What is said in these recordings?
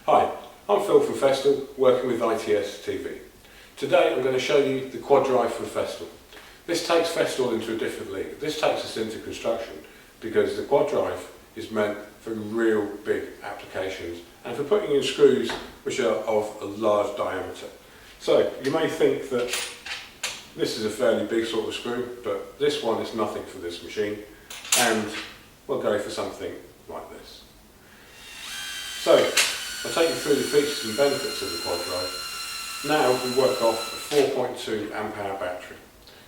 Hi, I'm Phil from Festool, working with ITS TV. Today I'm going to show you the QUADRIVE from Festool. This takes Festool into a different league. This takes us into construction because the QUADRIVE is meant for real big applications and for putting in screws which are of a large diameter. So you may think that this is a fairly big sort of screw, but this one is nothing for this machine, and we'll go for something like this. So I'll take you through the features and benefits of the QUADRIVE. Now we work off a 4.2 amp hour battery.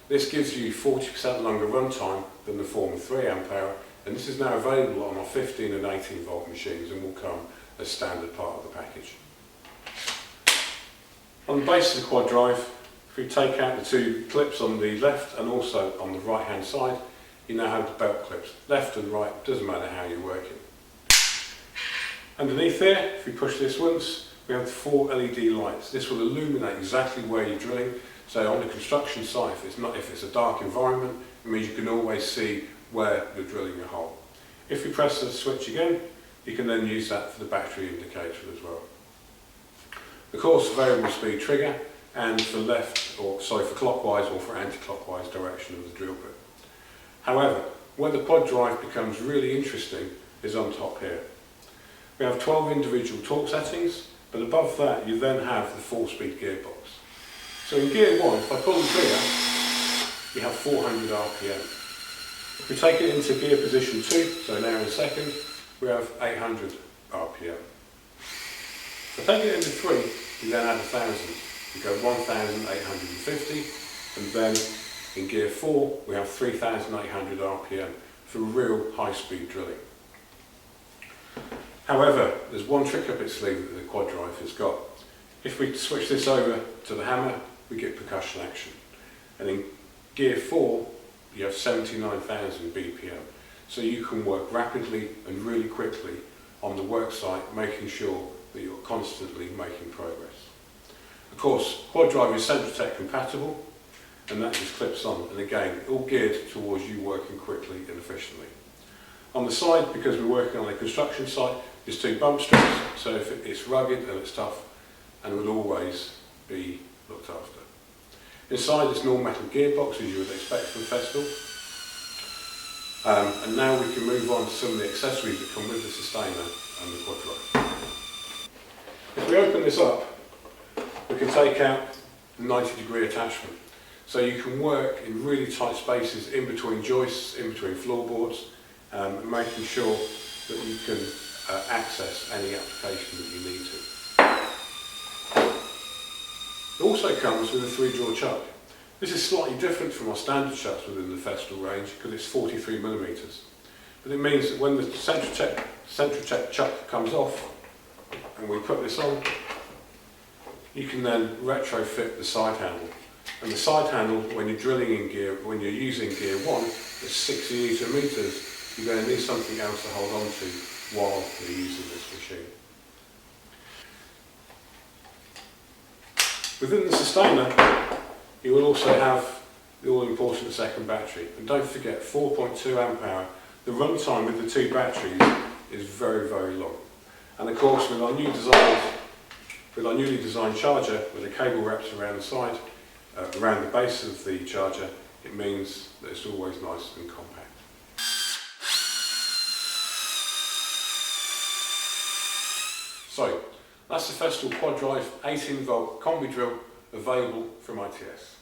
This gives you 40% longer runtime than the former 3 amp hour, and this is now available on our 15 and 18 volt machines and will come as standard part of the package. On the base of the QUADRIVE, if we take out the 2 clips on the left and also on the right hand side, you now have the belt clips. Left and right, doesn't matter how you're working. Underneath there, if we push this once, we have the 4 LED lights. This will illuminate exactly where you're drilling. So on the construction site, if it's a dark environment, it means you can always see where you're drilling your hole. If we press the switch again, you can then use that for the battery indicator as well. Of course, variable speed trigger, and for for clockwise or for anti-clockwise direction of the drill bit. However, where the QUADRIVE becomes really interesting is on top here. We have 12 individual torque settings, but above that you then have the 4-speed gearbox. So in gear 1, if I pull the trigger, you have 400 RPM. If we take it into gear position 2, so now in second, we have 800 RPM. If I take it into 3, you then add 1000. We go 1850, and then in gear 4 we have 3800 RPM for real high speed drilling. However, there's one trick up its sleeve that the QUADRIVE has got. If we switch this over to the hammer, we get percussion action. And in gear 4 you have 79,000 BPM. So you can work rapidly and really quickly on the work site, making sure that you're constantly making progress. Of course, QUADRIVE is Centratec compatible, and that just clips on, and again, all geared towards you working quickly and efficiently. On the side, because we're working on a construction site, there's 2 bump strips, so if it's rugged and it's tough, and will always be looked after. Inside is an all-metal gearbox, as you would expect from Festool. And now we can move on to some of the accessories that come with the sustainer and the QUADRIVE. If we open this up, we can take out the 90-degree attachment. So you can work in really tight spaces in between joists, in between floorboards, and making sure that you can access any application that you need to. It also comes with a 3-drawer chuck. This is slightly different from our standard chucks within the Festool range because it's 43mm. But it means that when the Centratec chuck comes off and we put this on, you can then retrofit the side handle. And the side handle, when you're drilling in gear, when you're using gear 1, is 60 Nm. You're going to need something else to hold on to while you're using this machine. Within the sustainer, you will also have the all-important second battery. And don't forget, 4.2 amp hour, the runtime with the 2 batteries is very, very long. And of course, with our newly designed charger, with a cable wrapped around the side, around the base of the charger, it means that it's always nice and compact. So, that's the Festool QUADRIVE 18 volt combi drill available from ITS.